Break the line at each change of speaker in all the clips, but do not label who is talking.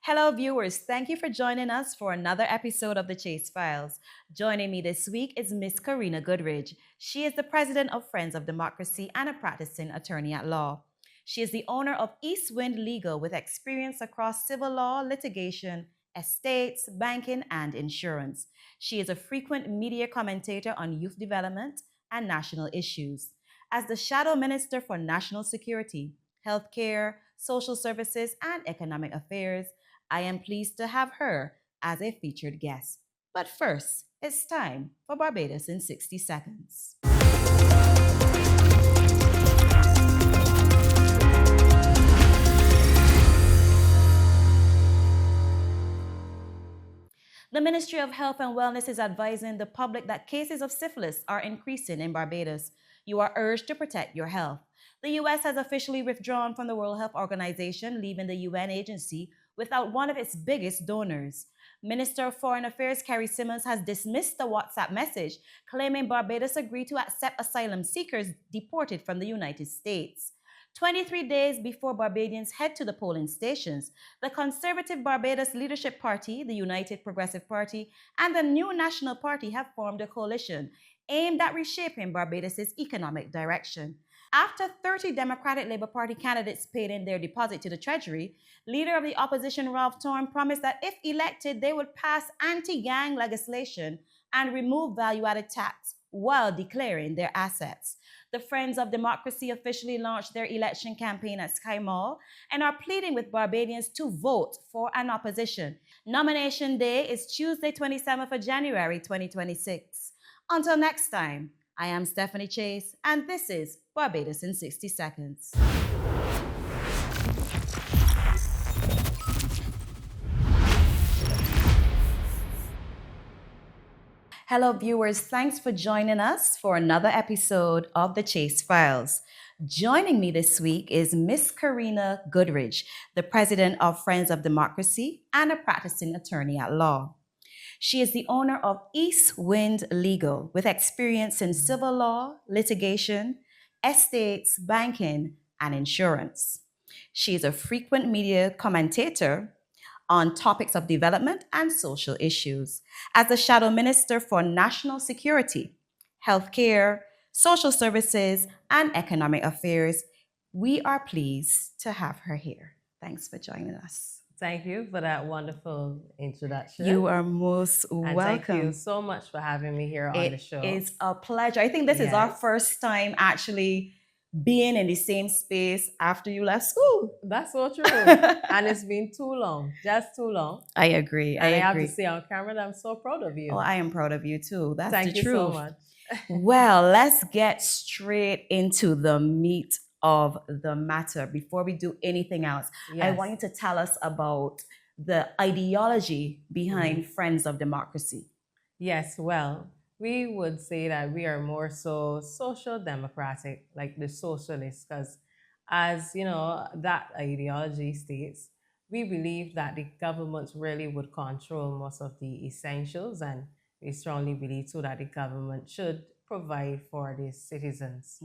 Hello, viewers. Thank you for joining us for another episode of the Chase Files. Joining me this week is Miss Karina Goodridge. She is the president of Friends of Democracy and a practicing attorney at law. She is the owner of East Wind Legal with experience across civil law, litigation, estates, banking, and insurance. She is a frequent media commentator on youth development and national issues. As the Shadow Minister for National Security, Healthcare, Social Services, and Economic Affairs, I am pleased to have her as a featured guest. But first, it's time for Barbados in 60 seconds. The Ministry of Health and Wellness is advising the public that cases of syphilis are increasing in Barbados. You are urged to protect your health. The U.S. has officially withdrawn from the World Health Organization, leaving the UN agency without one of its biggest donors. Minister of Foreign Affairs Carrie Simmons has dismissed the WhatsApp message claiming Barbados agreed to accept asylum seekers deported from the United States. 23 days before Barbadians head to the polling stations, the conservative Barbados Leadership Party, the United Progressive Party, and the New National Party have formed a coalition aimed at reshaping Barbados' economic direction. After 30 Democratic Labour Party candidates paid in their deposit to the Treasury, leader of the opposition Ralph Torn promised that if elected, they would pass anti-gang legislation and remove value-added tax while declaring their assets. The Friends of Democracy officially launched their election campaign at Sky Mall and are pleading with Barbadians to vote for an opposition. Nomination day is Tuesday, 27th of January, 2026. Until next time, I am Stephanie Chase, and this is Barbados in 60 Seconds. Hello, viewers. Thanks for joining us for another episode of the Chase Files. Joining me this week is Miss Karina Goodridge, the president of Friends of Democracy and a practicing attorney at law. She is the owner of East Wind Legal with experience in civil law, litigation, estates, banking, and insurance. She is a frequent media commentator on topics of development and social issues. As the Shadow Minister for National Security, Healthcare, Social Services, and Economic Affairs, we are pleased to have her here. Thanks for joining us.
Thank you for that wonderful introduction.
You are most welcome.
Thank you so much for having me here on the show.
It's a pleasure. I think this is our first time actually being in the same space after you left school.
That's so true. And it's been too long, just too long.
I agree.
I have to say on camera that I'm so proud of you.
Oh, I am proud of you too. That's the truth.
Thank you so much.
Well, let's get straight into the meat of the matter before we do anything else. Yes. I want you to tell us about the ideology behind Friends of Democracy.
Yes, well, we would say that we are more so social democratic, like the socialists, because as you know, that ideology states, we believe that the government really would control most of the essentials, and we strongly believe too that the government should provide for the citizens.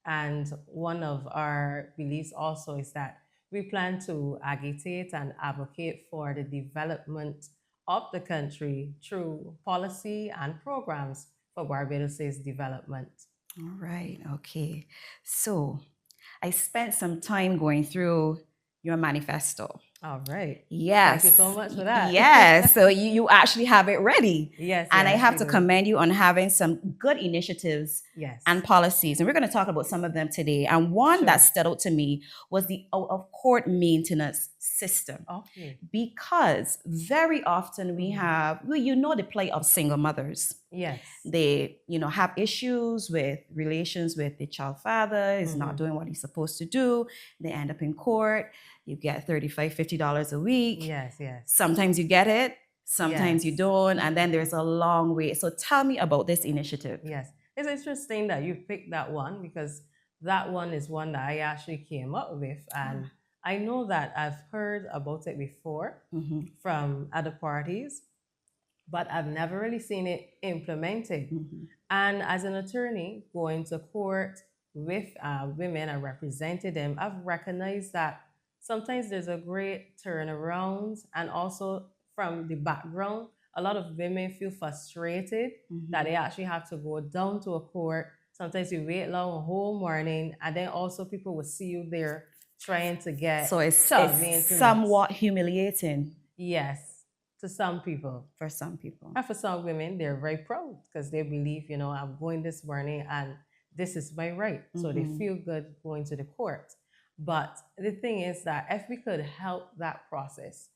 And one of our beliefs also is that we plan to agitate and advocate for the development of the country through policy and programs for Barbados' development.
All right, okay. So I spent some time going through your manifesto.
All right.
Yes.
Thank you so much for that.
Yes. So you actually have it ready.
Yes.
And I have to commend you on having some good initiatives and policies. And we're going to talk about some of them today. And one that stood out to me was the out-of-court maintenance system.
Okay.
Because very often we have, you know, the plight of single mothers.
Yes.
They, have issues with relations with the child father, is not doing what he's supposed to do. They end up in court. You get $35, $50 a week.
Yes, yes.
Sometimes you get it, sometimes you don't, and then there's a long wait. So tell me about this initiative.
Yes, it's interesting that you picked that one because that one is one that I actually came up with, and I know that I've heard about it before from other parties, but I've never really seen it implemented. And as an attorney going to court with women and representing them, I've recognized that sometimes there's a great turnaround, and also from the background, a lot of women feel frustrated that they actually have to go down to a court. Sometimes you wait long a whole morning, and then also people will see you there trying to get
So it's
child maintenance.
somewhat humiliating.
Yes, to some people.
For some people.
And for some women, they're very proud because they believe, I'm going this morning and this is my right. So they feel good going to the court. But the thing is that if we could help that process,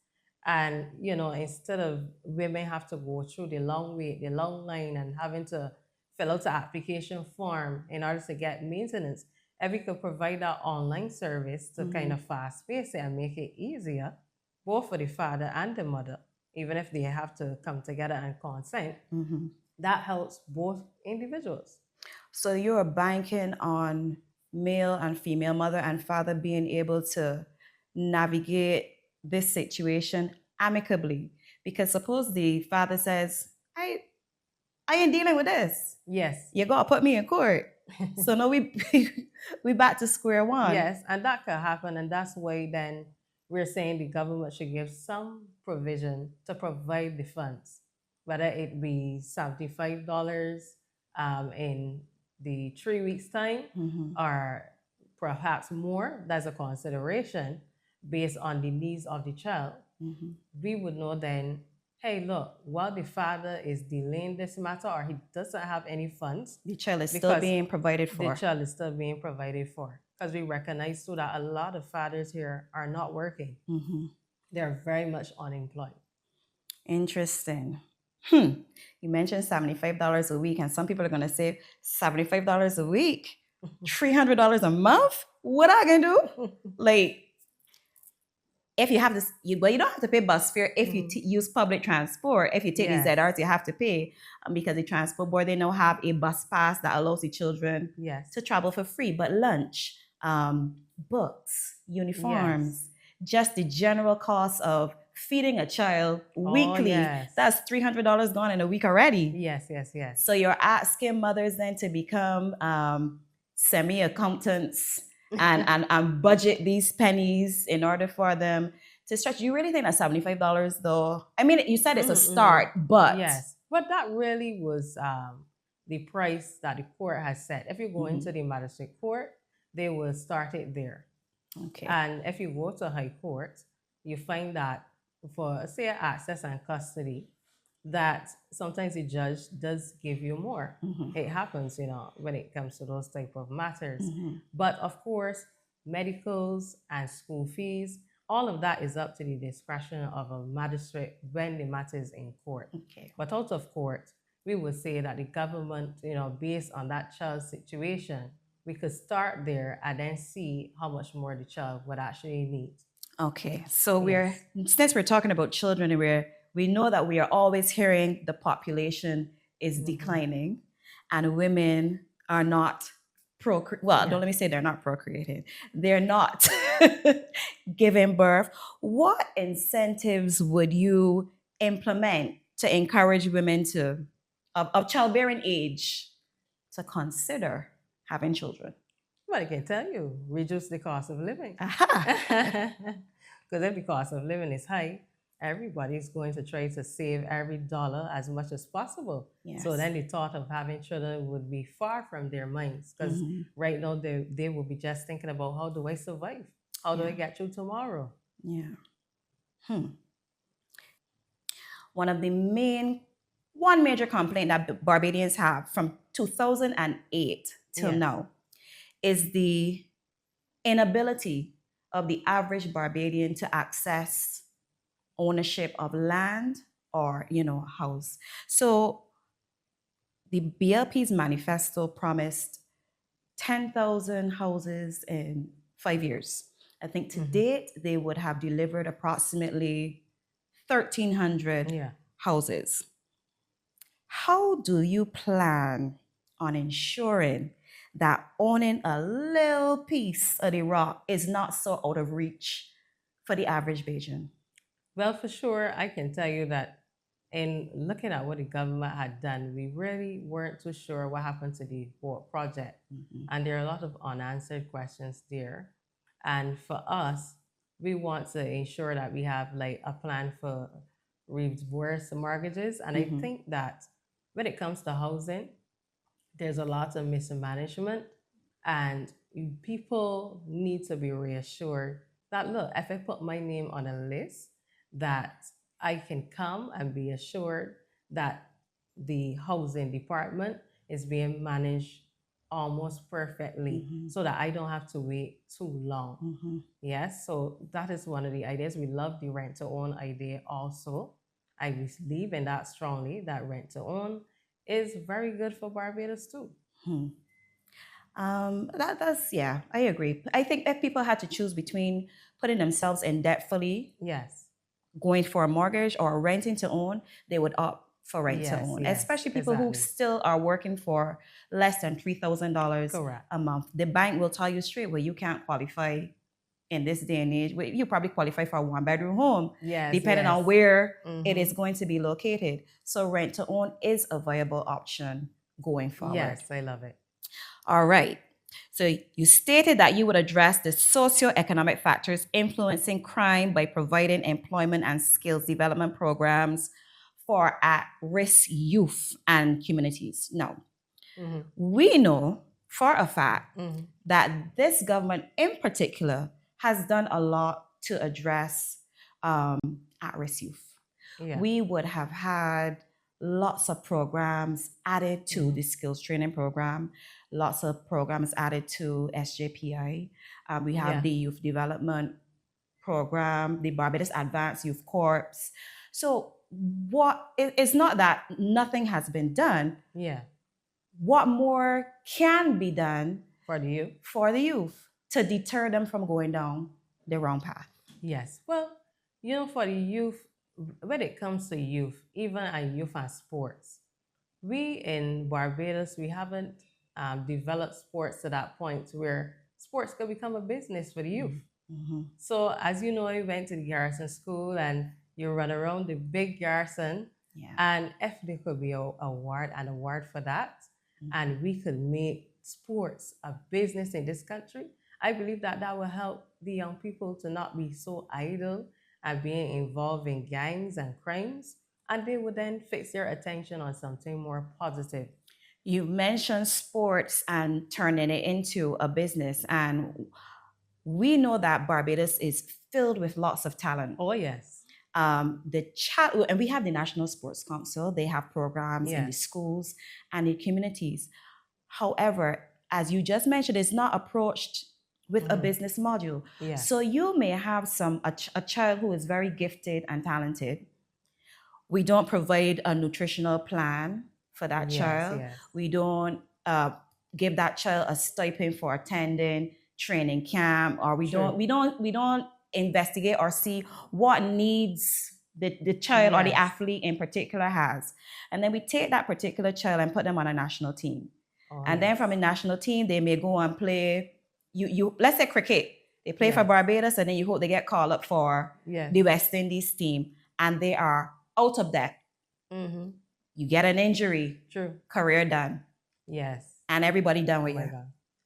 and instead of women have to go through the long wait, the long line, and having to fill out the application form in order to get maintenance, if we could provide that online service to kind of fast pace it and make it easier, both for the father and the mother, even if they have to come together and consent, that helps both individuals.
So you're banking on male and female, mother and father, being able to navigate this situation amicably. Because suppose the father says, I ain't dealing with this.
Yes.
You gotta put me in court. So now we back to square one.
Yes, and that could happen, and that's why then we're saying the government should give some provision to provide the funds, whether it be $75 in the 3 weeks time, or perhaps more. That's a consideration based on the needs of the child. We would know then, hey, look, while the father is delaying this matter or he doesn't have any funds,
the child is still being provided for.
The child is still being provided for. Because we recognize too that a lot of fathers here are not working. They're very much unemployed.
Interesting. You mentioned $75 a week, and some people are going to say $75 a week, $300 a month. What I can do? Like, if you have this, you don't have to pay bus fare if you use public transport. If you take the ZRT, you have to pay because the transport board, they now have a bus pass that allows the children to travel for free. But lunch, books, uniforms, just the general cost of feeding a child weekly, that's $300 gone in a week already.
Yes.
So you're asking mothers then to become semi-accountants and budget these pennies in order for them to stretch. You really think that $75 though? I mean, you said it's a start, but
but that really was the price that the court has set. If you go into the magistrate court, they will start it there.
Okay.
And if you go to high court, you find that for, say, access and custody, that sometimes the judge does give you more. It happens, when it comes to those type of matters. But of course, medicals and school fees, all of that is up to the discretion of a magistrate when the matter is in court.
Okay.
But out of court, we would say that the government, based on that child's situation, we could start there and then see how much more the child would actually need.
Okay, so since we're talking about children, we know that we are always hearing the population is declining and women are not don't let me say they're not procreating. They're not giving birth. What incentives would you implement to encourage women of childbearing age to consider having children?
Well, I can tell you, reduce the cost of living.
Aha.
Because if the cost of living is high, everybody's going to try to save every dollar as much as possible.
Yes.
So then the thought of having children would be far from their minds, because right now they will be just thinking about, how do I survive? How do I get through tomorrow?
Yeah. One major complaint that Barbadians have from 2008 till now is the inability of the average Barbadian to access ownership of land or, a house. So the BLP's manifesto promised 10,000 houses in 5 years. I think to date, they would have delivered approximately 1,300 houses. How do you plan on ensuring that owning a little piece of the rock is not so out of reach for the average Bajan?
Well, for sure, I can tell you that in looking at what the government had done, we really weren't too sure what happened to the project. And there are a lot of unanswered questions there. And for us, we want to ensure that we have like a plan for reverse mortgages. And I think that when it comes to housing, there's a lot of mismanagement, and people need to be reassured that look, if I put my name on a list, that I can come and be assured that the housing department is being managed almost perfectly, so that I don't have to wait too long. Yes, so that is one of the ideas. We love the rent to own idea also. I believe in that strongly, that rent to own is very good for Barbados too.
That's yeah, I agree. I think if people had to choose between putting themselves in debt fully,
Yes.
going for a mortgage, or renting to own, they would opt for rent to
Yes,
own.
yes,
Especially people who
exactly.
still are working for less than $3,000
Correct.
a month. The bank will tell you straight, well, you can't qualify in this day and age. Well, you probably qualify for a one-bedroom home,
Yes,
depending
yes.
on where it is going to be located. So rent to own is a viable option going forward.
Yes, I love it.
All right. So you stated that you would address the socioeconomic factors influencing crime by providing employment and skills development programs for at-risk youth and communities. Now, we know for a fact that this government in particular has done a lot to address at-risk youth.
Yeah.
We would have had lots of programs added to the skills training program, lots of programs added to SJPI. We have the youth development program, the Barbados Advanced Youth Corps. So it's not that nothing has been done.
Yeah.
What more can be done
For the youth?
For the youth to deter them from going down the wrong path?
Yes. Well, for the youth, when it comes to youth, even youth and sports, we in Barbados, we haven't developed sports to that point where sports could become a business for the youth. So as you know, you went to the Garrison School and you run around the big Garrison, and if there could be an award for that, and we could make sports a business in this country, I believe that that will help the young people to not be so idle and being involved in gangs and crimes, and they would then fix their attention on something more positive.
You mentioned sports and turning it into a business, and we know that Barbados is filled with lots of talent.
Oh, yes.
And we have the National Sports Council. They have programs in the schools and the communities. However, as you just mentioned, it's not approached with a business module. So you may have a child who is very gifted and talented. We don't provide a nutritional plan for that child. We don't give that child a stipend for attending training camp, or we don't investigate or see what needs the child or the athlete in particular has. And then we take that particular child and put them on a national team. And then from a national team, they may go and play, let's say cricket. They play for Barbados, and then you hope they get called up for the West Indies team, and they are out of that. You get an injury.
True.
Career done.
Yes.
And everybody done with you.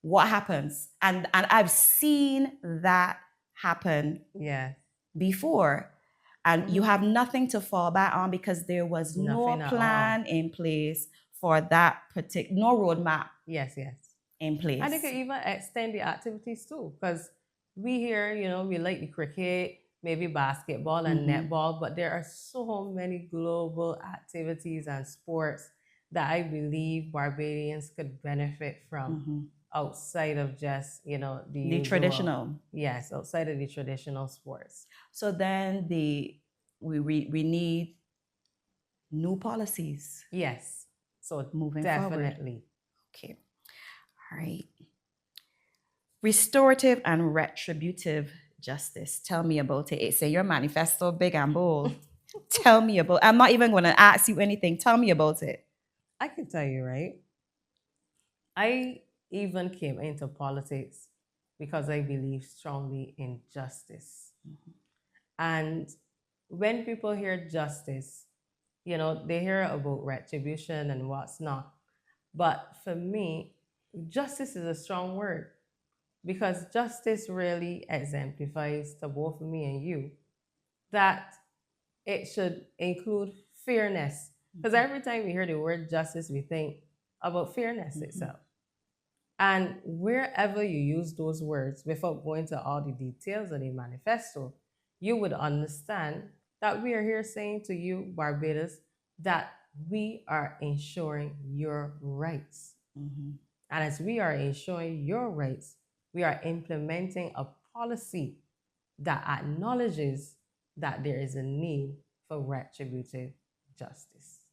What happens? And I've seen that happen before. And you have nothing to fall back on because there was no plan in place for that particular, no roadmap.
Yes.
In place.
And they could even extend the activities too, because we here, we like the cricket, maybe basketball and netball, but there are so many global activities and sports that I believe Barbadians could benefit from outside of just, the usual,
traditional.
Yes, outside of the traditional sports.
So then we need new policies.
Yes. So
moving
definitely.
Forward. Okay. All right. Restorative and retributive justice. Tell me about it. It's in your manifesto, big and bold. Tell me about it. I'm not even going to ask you anything. Tell me about it.
I can tell you, right? I even came into politics because I believe strongly in justice. And when people hear justice, they hear about retribution and what's not. But for me, justice is a strong word. because justice really exemplifies to both me and you that it should include fairness. Because
Mhm.
every time we hear the word justice, we think about fairness
Mhm.
itself. And wherever you use those words without going to all the details of the manifesto, you would understand that we are here saying to you, Barbados, that we are ensuring your rights.
Mhm.
And as we are ensuring your rights, we are implementing a policy that acknowledges that there is a need for retributive justice.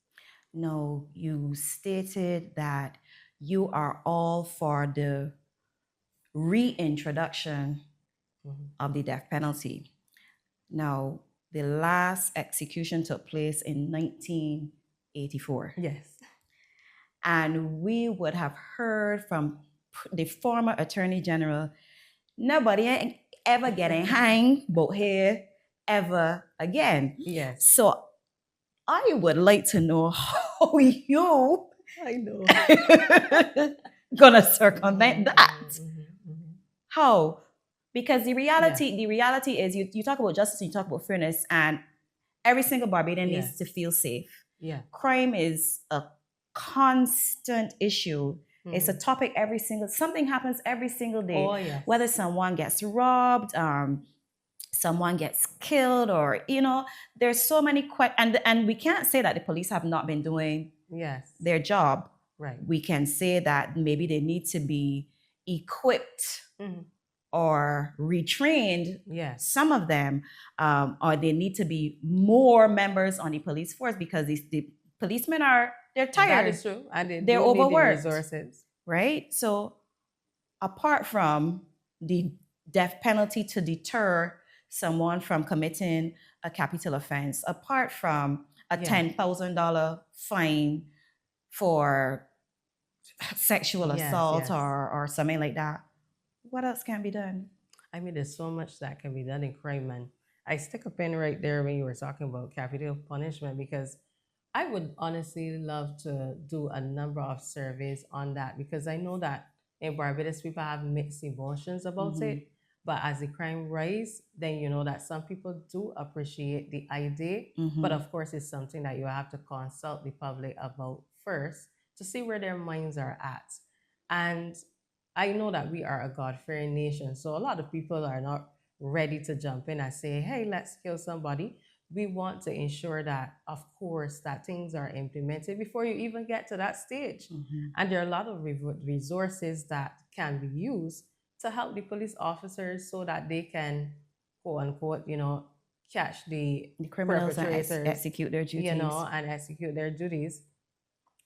No, you stated that you are all for the reintroduction
Mhm.
of the death penalty. Now, the last execution took place in 1984.
Yes.
And we would have heard from the former Attorney General, nobody ain't ever getting hanged but here ever again.
Yes.
So I would like to know how you
I know.
gonna circumvent that.
Mhm.
How? Because the
Yes.
reality, the reality is you talk about justice, you talk about fairness, and every single Barbadian needs to
Yes.
feel safe.
Yeah.
Crime is a constant issue. It's a topic every single, something happens every single day.
Oh, yes.
Whether someone gets robbed, someone gets killed, or there's so many and we can't say that the police have not been doing
Yes.
their job.
Right.
We can say that maybe they need to be equipped
Mhm.
or retrained,
Yes.
some of them, or they need to be more members on the police force because the policemen they're
That
tired,
is true. And they
they're
do need the
overworked,
resources.
right? So apart from the death penalty to deter someone from committing a capital offense, apart from a
Yeah.
$10,000 fine for sexual
Yes,
assault
yes.
or something like that, what else can be done?
I mean, there's so much that can be done in crime, man. I stick a pin right there when you were talking about capital punishment because I would honestly love to do a number of surveys on that because I know that in Barbados people have mixed emotions about
Mhm.
it. But as the crime rise, then you know that some people do appreciate the idea. But
Mhm.
of course, it's something that you have to consult the public about first to see where their minds are at. And I know that we are a God fearing nation. So a lot of people are not ready to jump in and say, hey, let's kill somebody. We want to ensure that, of course, that things are implemented before you even get to that stage.
Mhm.
And there are a lot of resources that can be used to help the police officers so that they can, quote unquote, catch the
The criminals and
perpetrators,
execute their duties.
and execute their duties,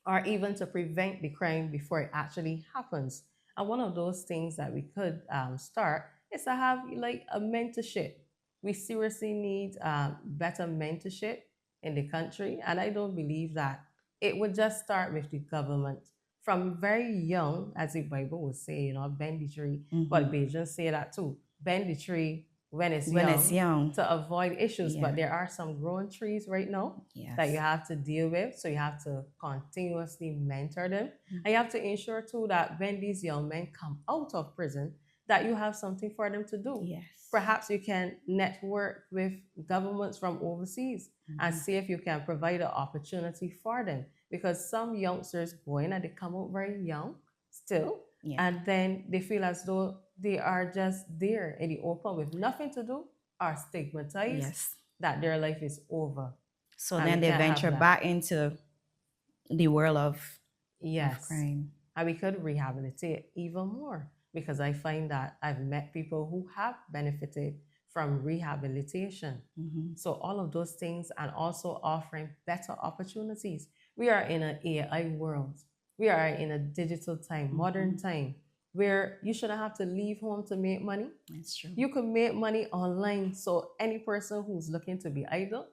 or even to prevent the crime before it actually happens. And one of those things that we could start is to have like a mentorship. We seriously need better mentorship in the country, and I don't believe that it would just start with the government from very young, as the Bible would say, bend the tree. But
Mhm.
Bajans say that too, bend the tree when it's
When it's
young
young.
to avoid issues.
Yeah.
But there are some growing trees right now that you
Yes.
have to deal with. So you have to continuously mentor them.
Mhm.
And you have to ensure too that when these young men come out of prison, that you have something for them to do.
Yes.
Perhaps you can network with governments from overseas and see if you can provide an opportunity for them. Because some youngsters go in and they come out very young still,
Yeah.
and then they feel as though they are just there in the open with nothing to do, are stigmatized,
Yes.
that their life is over.
So
And we
then they
can't have
venture
that.
back into the world of
Yes.
crime.
And we could rehabilitate even more because I find that I've met people who have benefited from rehabilitation.
Mhm.
So all of those things and also offering better opportunities. We are in an AI world. We are in a digital time, modern time, where you shouldn't have to leave home to make money.
That's true.
You can make money online. So any person who's looking to be idle,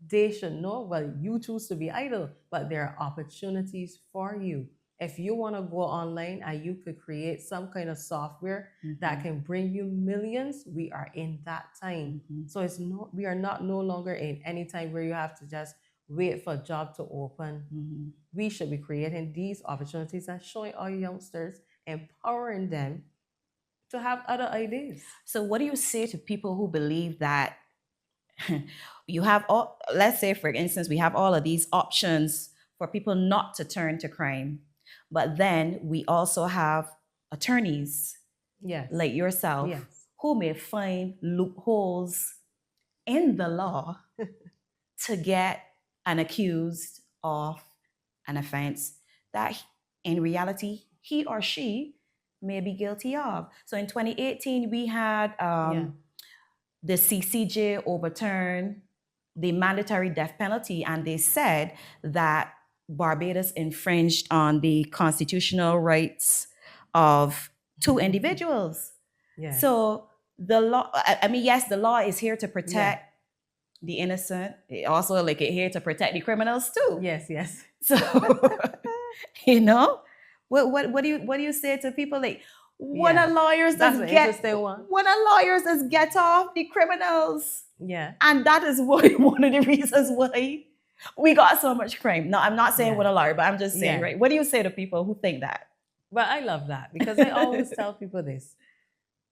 they should know, well, you choose to be idle, but there are opportunities for you. If you want to go online and you could create some kind of software that can bring you millions, we are in that time. So we are not no longer in any time where you have to just wait for a job to open. We should be creating these opportunities and showing our youngsters, empowering them to have other ideas.
So, what do you say to people who believe that you have all, let's say, for instance, we have all of these options for people not to turn to crime, but then we also have attorneys
Yes.
like yourself
Yes.
who may find loopholes in the law to get an accused of an offense that in reality he or she may be guilty of. So in 2018, we had
Yeah.
the CCJ overturn the mandatory death penalty, and they said that Barbados infringed on the constitutional rights of two individuals.
Yes.
So the law, I mean, yes, the law is here to
Yeah.
protect the innocent. It also like it here to protect the criminals too.
Yes. Yes.
So you know, what do you say to people like when
Yeah.
a lawyers
That's
does
an
get
interesting one.
when a lawyers does get off the criminals?
Yeah.
And that is one of the reasons why we got so much crime. No, I'm not saying
Yeah.
with a lawyer, but I'm just saying,
Yeah.
right? What do you say to people who think that?
But I love that because I always tell people this.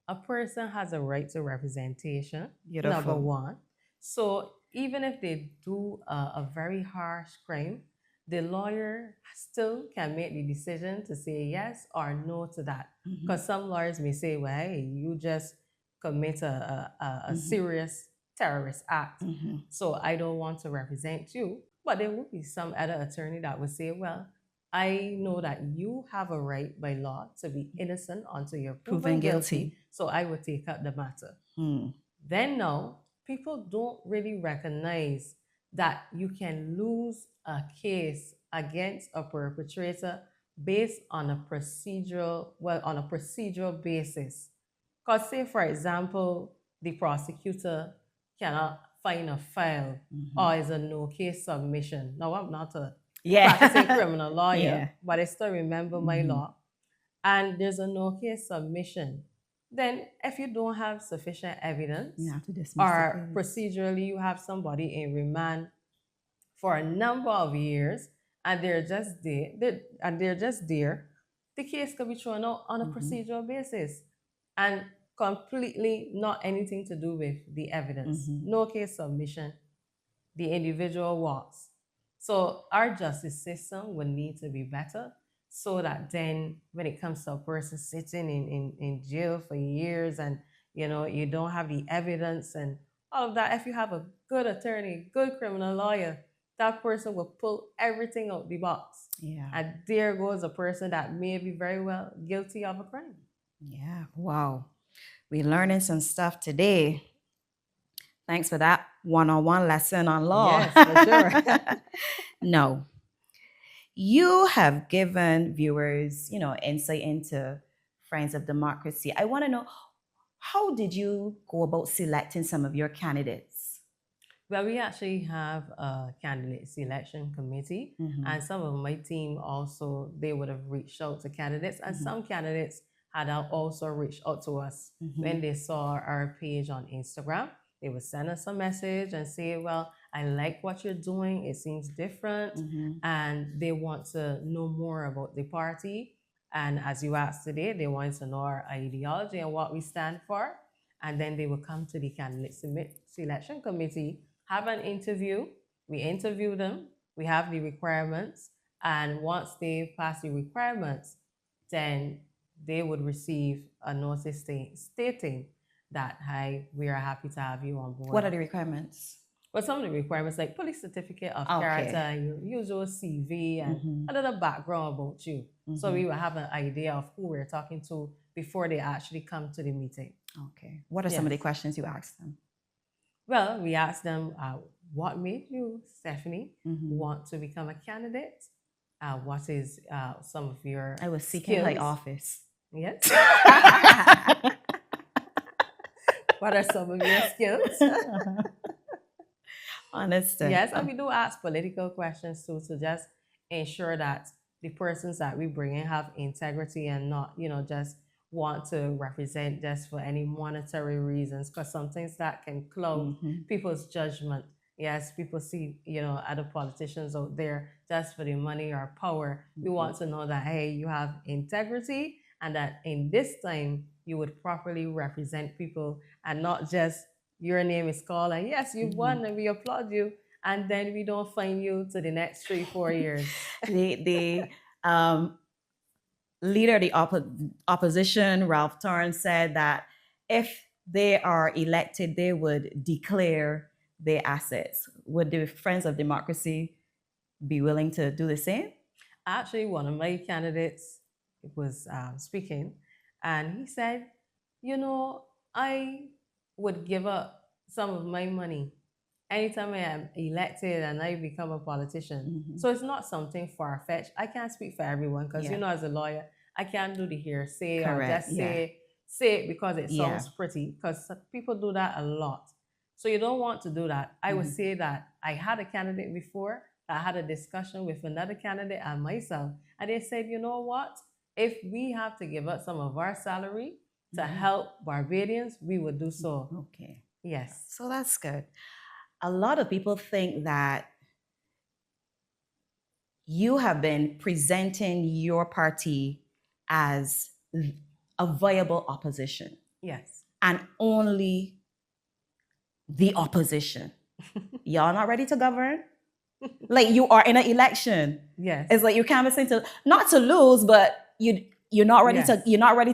A person has a right to representation,
Beautiful.
number one. So even if they do a very harsh crime, the lawyer still can make the decision to say yes or no to that. Because some lawyers may say, well, hey, you just commit a serious terrorist act. So I don't want to represent you. But there would be some other attorney that would say, well, I know that you have a right by law to be innocent until you're proven guilty. So I would take up the matter. Then now, people don't really recognize that you can lose a case against a perpetrator based on a procedural basis. Because say, for example, the prosecutor cannot find a file or is a no case submission. Now, I'm not a practicing criminal lawyer, but I still remember my law. And there's a no case submission. Then, if you don't have sufficient evidence,
You have to dismiss
or
the case.
procedurally you have somebody in remand for a number of years, and they're just there, the case could be thrown out on a procedural basis, and completely not anything to do with the evidence. No case submission, the individual walks. So our justice system would need to be better so that then when it comes to a person sitting in jail for years and you don't have the evidence and all of that, if you have a good attorney, good criminal lawyer, that person will pull everything out the box.
Yeah.
And there goes a person that may be very well guilty of a crime.
Yeah. Wow. We're learning some stuff today. Thanks for that one-on-one lesson on law.
Yes, for sure.
No. You have given viewers, insight into Friends of Democracy. I want to know, how did you go about selecting some of your candidates?
Well, we actually have a candidate selection committee, and some of my team also, they would have reached out to candidates, and some candidates had also reached out to us when they saw our page on Instagram. They would send us a message and say, well, I like what you're doing. It seems different. And they want to know more about the party. And as you asked today, they want to know our ideology and what we stand for. And then they will come to the candidate selection committee, have an interview. We interview them. We have the requirements. And once they pass the requirements, then they would receive a notice stating that, hi, we are happy to have you on board.
What are the requirements?
Well, some of the requirements, like police certificate of character, your usual CV, and a little background about you. So we will have an idea of who we're talking to before they actually come to the meeting.
Okay. What are some of the questions you asked them?
Well, we asked them, what made you, Stephanie, want to become a candidate? What is some of your
I was seeking
skills?
high office.
Yes. What are some of your skills?
Understood.
Yes, and we do ask political questions too, to just ensure that the persons that we bring in have integrity and not, just want to represent just for any monetary reasons, because sometimes that can cloud people's judgment. Yes, people see, other politicians out there just for the money or power. We want to know that, hey, you have integrity and that in this time, you would properly represent people and not just your name is called and yes, you won and we applaud you. And then we don't find you to the next 3-4 years.
The leader of the opposition, Ralph Torrance, said that if they are elected, they would declare their assets. Would the Friends of Democracy be willing to do the same?
Actually, one of my candidates was speaking, and he said, I would give up some of my money anytime I am elected and I become a politician. So it's not something far fetched. I can't speak for everyone because, as a lawyer, I can't do the hearsay or just say it because it sounds pretty, because people do that a lot. So you don't want to do that. I would say that I had a candidate before. I had a discussion with another candidate and myself, and they said, you know what? If we have to give up some of our salary to help Barbadians, we would do so.
Okay.
Yes.
So that's good. A lot of people think that you have been presenting your party as a viable opposition.
Yes.
And only the opposition. Y'all not ready to govern? Like you are in an election.
Yes.
It's like you're canvassing not to lose, but you're not ready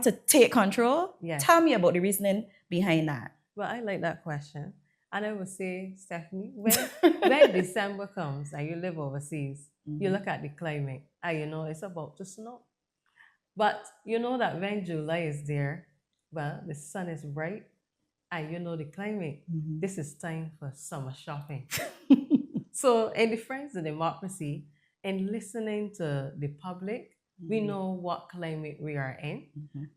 to take control.
Yes.
Tell me about the reasoning behind that.
Well, I like that question. And I would say, Stephanie, when December comes and you live overseas, you look at the climate and it's about to snow. But you know that when July is there, well, the sun is bright and the climate, this is time for summer shopping. So in the Friends of Democracy, in listening to the public, we know what climate we are in,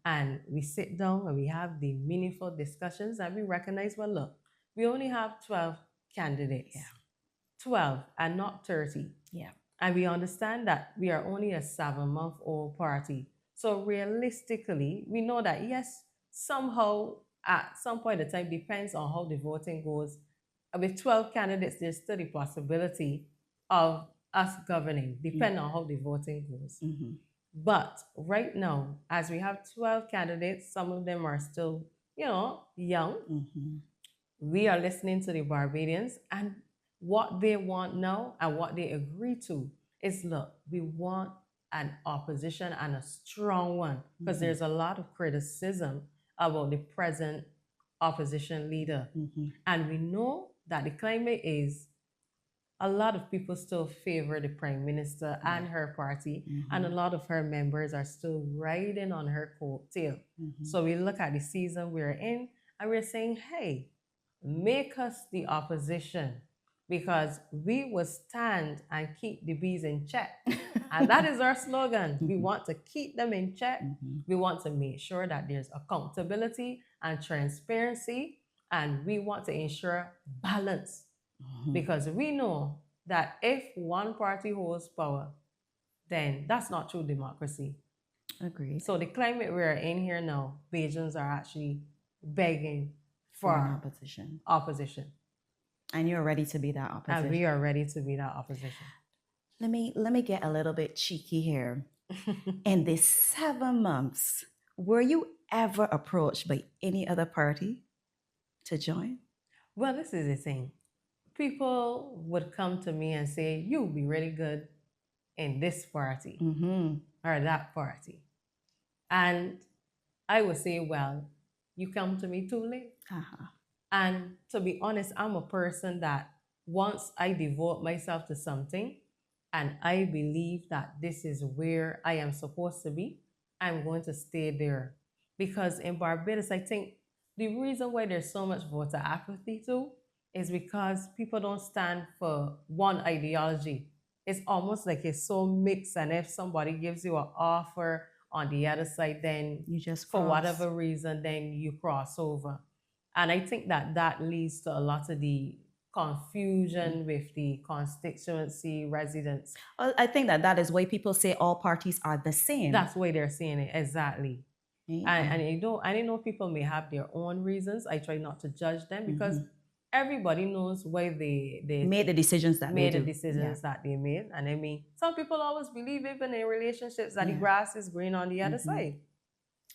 and we sit down and we have the meaningful discussions and we recognize, well, look, we only have 12 candidates.
Yeah.
12 and not 30.
Yeah.
And we understand that we are only a 7-month-old party. So realistically, we know that, yes, somehow, at some point in time, depends on how the voting goes. With 12 candidates, there's still the possibility of us governing, depending on how the voting goes. But right now, as we have 12 candidates, some of them are still, young. We are listening to the Barbadians, and what they want now and what they agree to is, look, we want an opposition and a strong one, because there's a lot of criticism about the present opposition leader. And we know that the climate is, a lot of people still favor the Prime Minister and her party, and a lot of her members are still riding on her coattail. So we look at the season we're in and we're saying, hey, make us the opposition, because we will stand and keep the bees in check. And that is our slogan. We want to keep them in check. We want to make sure that there's accountability and transparency, and we want to ensure balance. Because we know that if one party holds power, then that's not true democracy.
Agreed.
So the climate we're in here now, Bajans are actually begging for
an opposition. And you're ready to be that opposition.
And we are ready to be that opposition.
Let me get a little bit cheeky here. In these 7 months, were you ever approached by any other party to join?
Well, this is the thing. People would come to me and say, you'll be really good in this party or that party. And I would say, well, you come to me too late. And to be honest, I'm a person that once I devote myself to something and I believe that this is where I am supposed to be, I'm going to stay there. Because in Barbados, I think the reason why there's so much voter apathy too is because people don't stand for one ideology. It's almost like it's so mixed, and if somebody gives you an offer on the other side, then
you just
for whatever reason, then you cross over. And I think that leads to a lot of the confusion with the constituency residents.
I think that is why people say all parties are the same.
That's why they're saying it, exactly. And I know people may have their own reasons. I try not to judge them, because everybody knows why they
made the decisions that
made that they made. And I mean, some people always believe, even in relationships, that the grass is green on the other side.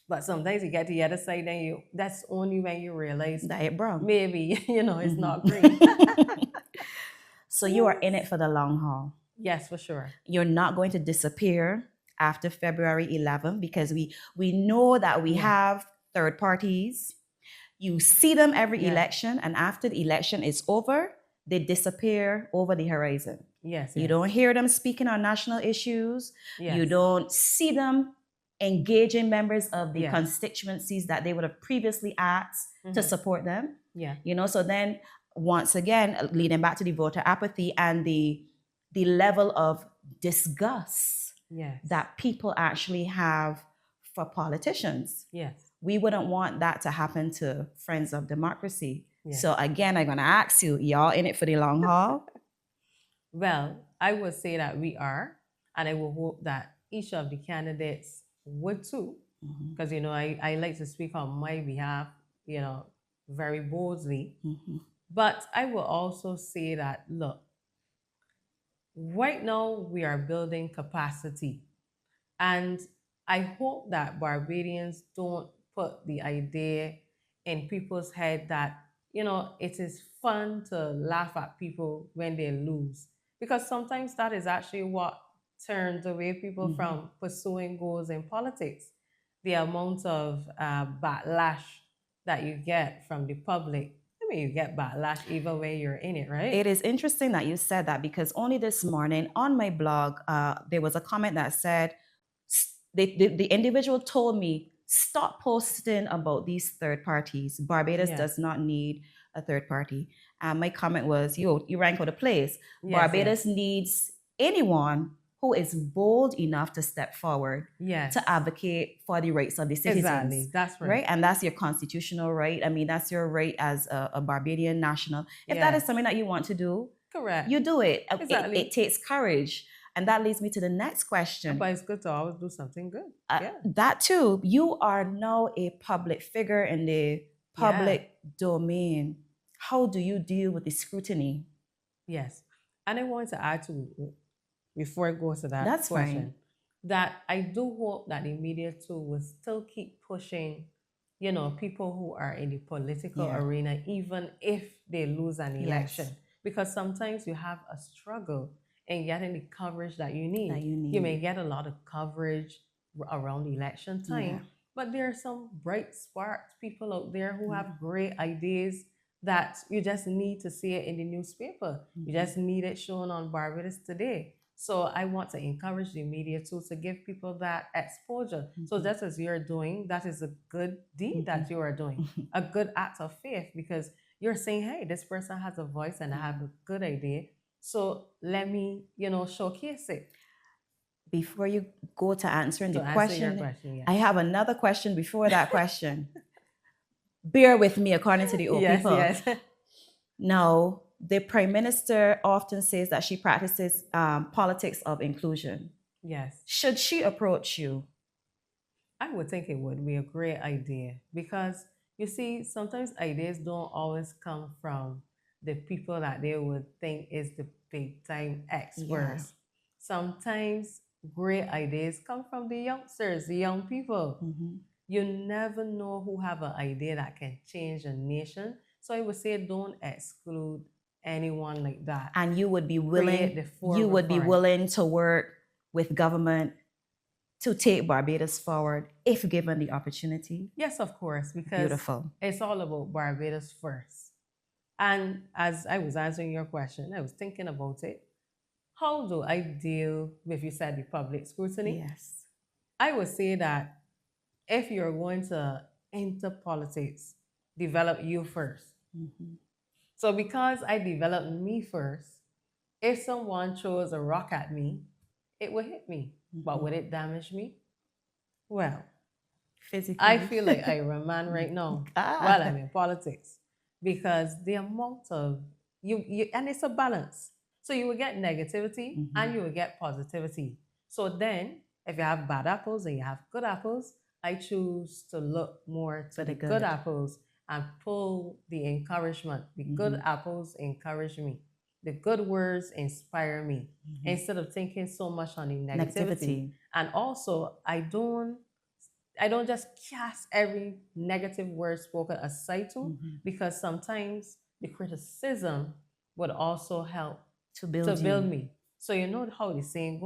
But sometimes you get to the other side and that's only when you realize
That it brown.
maybe, it's
Mhm.
not green.
So you are in it for the long haul.
Yes, for sure.
You're not going to disappear after February 11th because we know that we
Yeah.
have third parties. You see them every
Yeah.
election, and after the election is over, they disappear over the horizon.
Yes.
You
yes.
don't hear them speaking on national issues.
Yes.
You don't see them engaging members of the
Yes.
constituencies that they would have previously asked to
Mhm.
support them.
Yeah.
So then once again, leading back to the voter apathy and the level of disgust
Yes.
that people actually have for politicians.
Yes.
We wouldn't want that to happen to friends of democracy.
Yes.
So again, I'm gonna ask you, y'all in it for the long haul?
Well, I would say that we are, and I will hope that each of the candidates would too, because I like to speak on my behalf, very boldly.
Mm-hmm.
But I will also say that, look, right now we are building capacity. And I hope that Barbadians don't put the idea in people's head that, it is fun to laugh at people when they lose. Because sometimes that is actually what turns away people
Mhm.
from pursuing goals in politics. The amount of backlash that you get from the public. I mean, you get backlash even when you're in it, right?
It is interesting that you said that because only this morning on my blog, there was a comment that said, the individual told me, stop posting about these third parties. Barbados
Yes.
does not need a third party. And my comment was, you rank out of place.
Yes,
Barbados needs anyone who is bold enough to step forward
Yes.
to advocate for the rights of the citizens.
Exactly. That's right.
And that's your constitutional right. I mean, that's your right as a Barbadian national. If that is
Yes.
something that you want to do,
Correct.
you do it.
Exactly.
It takes courage. And that leads me to the next question.
But it's good to always do something good.
That too, you are now a public figure in the public domain. How do you deal with the scrutiny?
Yes. And I want to add to, before I go to that
That's
question,
fine.
that I do hope that the media too will still keep pushing, people who are in the political arena, even if they lose an election.
Yes.
Because sometimes you have a struggle in getting the coverage that you need.
you
You may get a lot of coverage around election time, but there are some bright sparks people out there who have great ideas that you just need to see it in the newspaper. You just need it shown on Barbados Today. So I want to encourage the media too to give people that exposure. So just as you're doing, that is a good deed that you are doing, a good act of faith, because you're saying, hey, this person has a voice and I have a good idea. So let me, showcase it.
Before you go to answering the
To answer
question,
your question, yes.
I have another question before that question. Bear with me, according to the old people.
Yes.
Now, the Prime Minister often says that she practices politics of inclusion.
Yes.
Should she approach you?
I would think it would be a great idea because you see, sometimes ideas don't always come from the people that they would think is the big time experts. Sometimes great ideas come from the youngsters, the young people. You never know who have an idea that can change a nation. So I would say don't exclude anyone like that.
And you would be willing to work with government to take Barbados forward if given the opportunity?
Yes, of course, because
Beautiful.
It's all about Barbados first. And as I was answering your question, I was thinking about it. How do I deal with, you said, the public scrutiny?
Yes.
I would say that if you're going to enter politics, develop you first. So because I developed me first, if someone throws a rock at me, it will hit me. But would it damage me? Well,
physically,
I feel like I'm a man right now while I'm in politics, because the amount of you and it's a balance. So you will get negativity and you will get positivity. So then, if you have bad apples and you have good apples, I choose to look more to the good apples and pull the encouragement. The good apples encourage me. The good words inspire me instead of thinking so much on the negativity. And also, I don't I don't just cast every negative word spoken aside too, because sometimes the criticism would also help
To
to
build
build
you.
me. So you know how the saying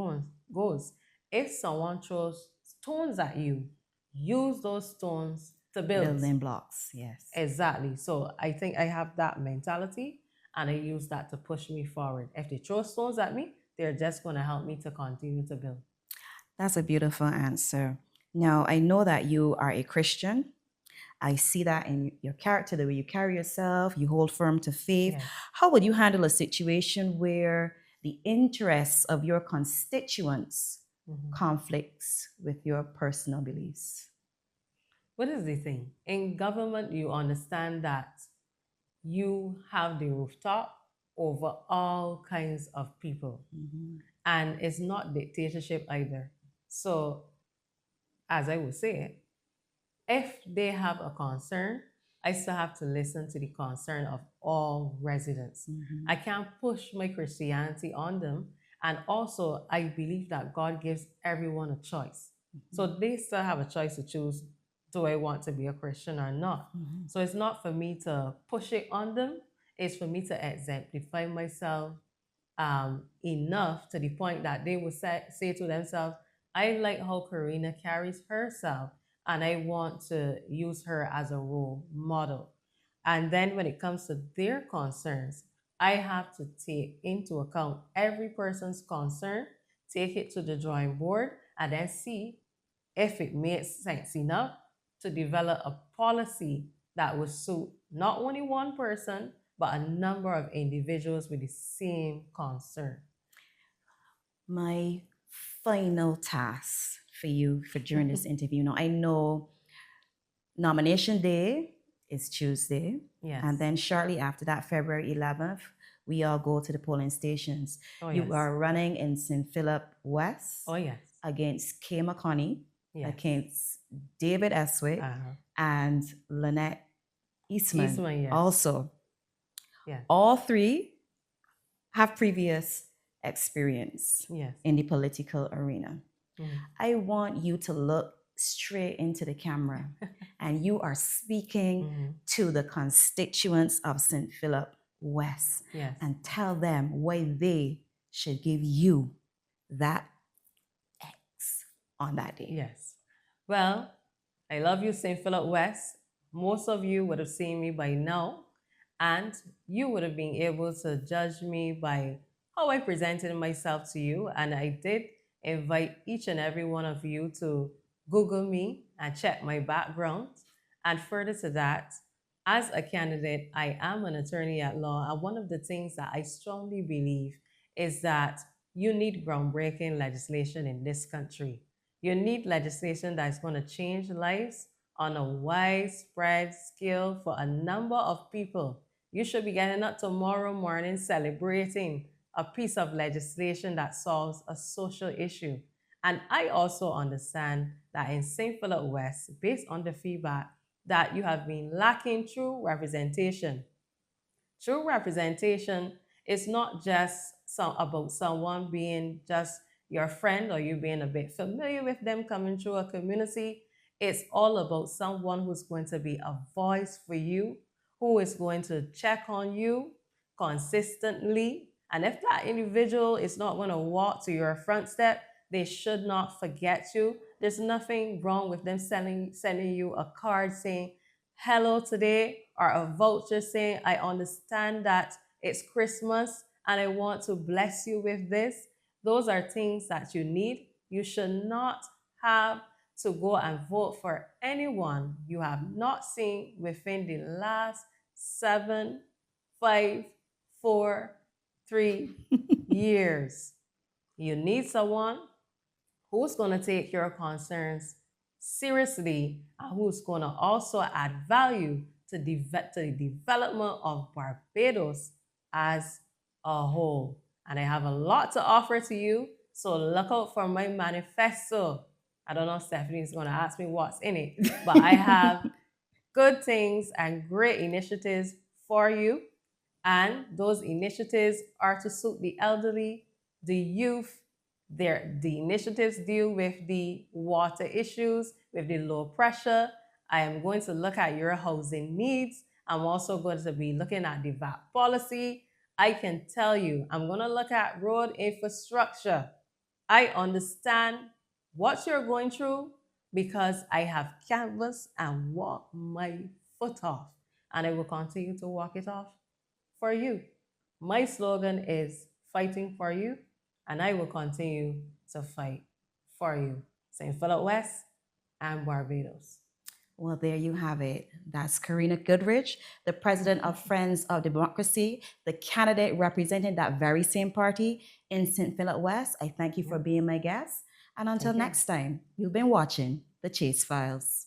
goes. If someone throws stones at you, use those stones to build.
Building blocks, yes.
Exactly. So I think I have that mentality and I use that to push me forward. If they throw stones at me, they're just going to help me to continue to build.
That's a beautiful answer. Now, I know that you are a Christian. I see that in your character, the way you carry yourself, you hold firm to faith.
Yes.
How would you handle a situation where the interests of your constituents conflicts with your personal beliefs?
What is the thing? In government, you understand that you have the rooftop over all kinds of people. And it's not dictatorship either. So, as I would say, if they have a concern, I still have to listen to the concern of all residents. I can't push my Christianity on them. And also, I believe that God gives everyone a choice. So they still have a choice to choose, do I want to be a Christian or not? So it's not for me to push it on them, it's for me to exemplify myself enough to the point that they would say to themselves, I like how Karina carries herself and I want to use her as a role model. And then when it comes to their concerns, I have to take into account every person's concern, take it to the drawing board, and then see if it makes sense enough to develop a policy that would suit not only one person, but a number of individuals with the same concern.
My final task for you for during this interview. Now, I know nomination day is Tuesday.
Yes.
And then shortly after that, February 11th, we all go to the polling stations.
Oh,
You
yes.
are running in St. Philip West
Oh, yes.
against Kay McConney,
Yes.
against David Eswick, and Lynette Eastman,
Eastman, yes.
also.
Yes.
All three have previous experience
Yes.
in the political arena. I want you to look straight into the camera and you are speaking to the constituents of St. Philip West.
Yes.
And tell them why they should give you that X on that day.
Yes. Well, I love you, St. Philip West. Most of you would have seen me by now, and you would have been able to judge me by how I presented myself to you. And I did invite each and every one of you to Google me and check my background. And further to that, as a candidate, I am an attorney at law. And one of the things that I strongly believe is that you need groundbreaking legislation in this country. You need legislation that's going to change lives on a widespread scale for a number of people. You should be getting up tomorrow morning celebrating a piece of legislation that solves a social issue. And I also understand that in St. Philip West, based on the feedback, that you have been lacking true representation. True representation is not just about someone being just your friend or you being a bit familiar with them coming through a community. It's all about someone who's going to be a voice for you, who is going to check on you consistently. And if that individual is not going to walk to your front step, they should not forget you. There's nothing wrong with them sending you a card saying, hello today, or a voucher saying, I understand that it's Christmas and I want to bless you with this. Those are things that you need. You should not have to go and vote for anyone you have not seen within the last 7, 5, 4, 3 years. You need someone who's going to take your concerns seriously and who's going to also add value to the development of Barbados as a whole. And I have a lot to offer to you, so look out for my manifesto. I don't know if Stephanie's going to ask me what's in it, but I have good things and great initiatives for you. And those initiatives are to suit the elderly, the youth, The initiatives deal with the water issues, with the low pressure. I am going to look at your housing needs. I'm also going to be looking at the VAT policy. I can tell you, I'm going to look at road infrastructure. I understand what you're going through because I have canvas and walk my foot off, and I will continue to walk it off for you. My slogan is fighting for you, and I will continue to fight for you. St. Philip West and Barbados.
Well, there you have it. That's Karina Goodridge, the president of Friends of Democracy, the candidate representing that very same party in St. Philip West. I thank you for being my guest. And until next time, you've been watching The Chase Files.